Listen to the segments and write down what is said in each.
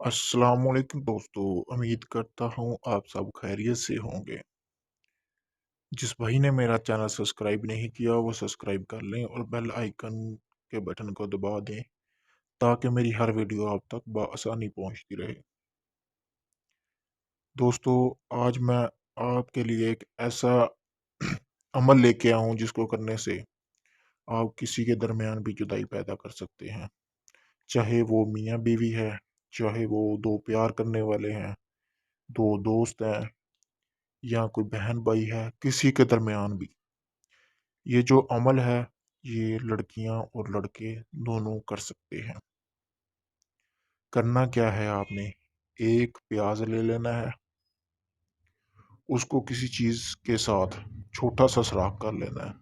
अस्सलाम वालेकुम दोस्तों। उम्मीद करता हूँ आप सब खैरियत से होंगे। जिस भाई ने मेरा चैनल सब्सक्राइब नहीं किया वो सब्सक्राइब कर लें और बेल आइकन के बटन को दबा दें ताकि मेरी हर वीडियो आप तक बआसानी पहुंचती रहे। दोस्तों, आज मैं आपके लिए एक ऐसा अमल लेके आया हूँ जिसको करने से आप किसी के दरमियान भी जुदाई पैदा कर सकते हैं। चाहे वो मियाँ बीवी है, चाहे वो दो प्यार करने वाले हैं, दो दोस्त हैं, या कोई बहन भाई है, किसी के दरमियान भी ये जो अमल है ये लड़कियां और लड़के दोनों कर सकते हैं। करना क्या है, आपने एक प्याज ले लेना है, उसको किसी चीज के साथ छोटा सा सुराख कर लेना है।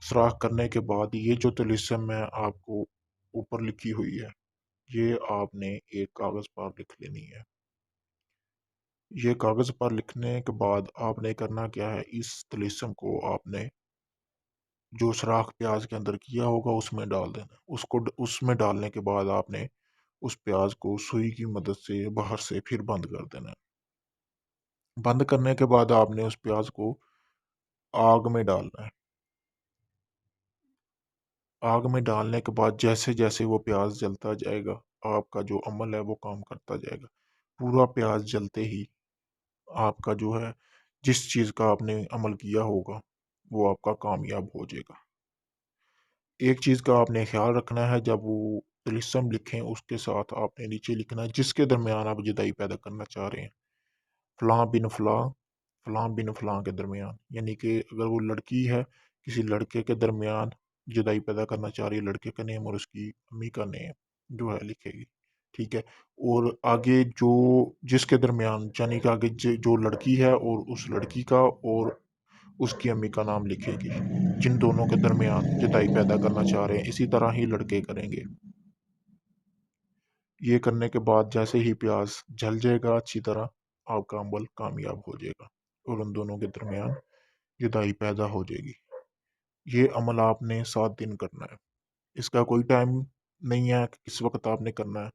सुराख करने के बाद ये जो तिलिस्म है आपको ऊपर लिखी हुई है, ये आपने एक कागज पर लिख लेनी है। ये कागज पर लिखने के बाद आपने करना क्या है, इस तिलिस्म को आपने जो सुराख प्याज के अंदर किया होगा उसमें डाल देना। उसमें डालने के बाद आपने उस प्याज को सुई की मदद से बाहर से फिर बंद कर देना है। बंद करने के बाद आपने उस प्याज को आग में डालना है। आग में डालने के बाद जैसे जैसे वो प्याज जलता जाएगा, आपका जो अमल है वो काम करता जाएगा। पूरा प्याज जलते ही आपका जो है, जिस चीज़ का आपने अमल किया होगा वो आपका कामयाब हो जाएगा। एक चीज़ का आपने ख्याल रखना है, जब वो तिलिस्म लिखें उसके साथ आपने नीचे लिखना है जिसके दरमियान आप जुदाई पैदा करना चाह रहे हैं। फ़लाँ बिन फ़लाँ, फ़लाँ बिन फ़लाँ के दरमियान, यानी कि अगर वो लड़की है, किसी लड़के के दरमियान जुदाई पैदा करना चाह रही है, लड़के का नेम और उसकी अम्मी का नेम जो है लिखेगी, ठीक है? और आगे जो जिसके दरमियान, यानी कि आगे जो लड़की है और उस लड़की का और उसकी अम्मी का नाम लिखेगी, जिन दोनों के दरमियान जुदाई पैदा करना चाह रहे हैं। इसी तरह ही लड़के करेंगे। ये करने के बाद जैसे ही प्याज जल जाएगा अच्छी तरह, आपका अमल कामयाब हो जाएगा और उन दोनों के दरमियान जुदाई पैदा हो जाएगी। ये अमल आपने 7 दिन करना है। इसका कोई टाइम नहीं है कि किस वक्त आपने करना है।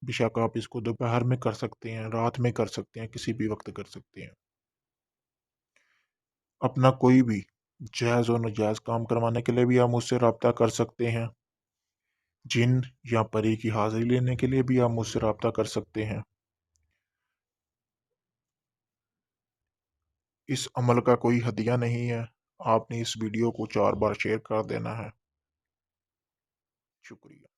बेशक आप इसको दोपहर में कर सकते हैं, रात में कर सकते हैं, किसी भी वक्त कर सकते हैं। अपना कोई भी जायज़ और नाजायज़ काम करवाने के लिए भी आप मुझसे रब्ता कर सकते हैं। जिन या परी की हाज़िरी लेने के लिए भी आप मुझसे रब्ता कर सकते हैं। इस अमल का कोई हदिया नहीं है। आपने इस वीडियो को 4 बार शेयर कर देना है। शुक्रिया।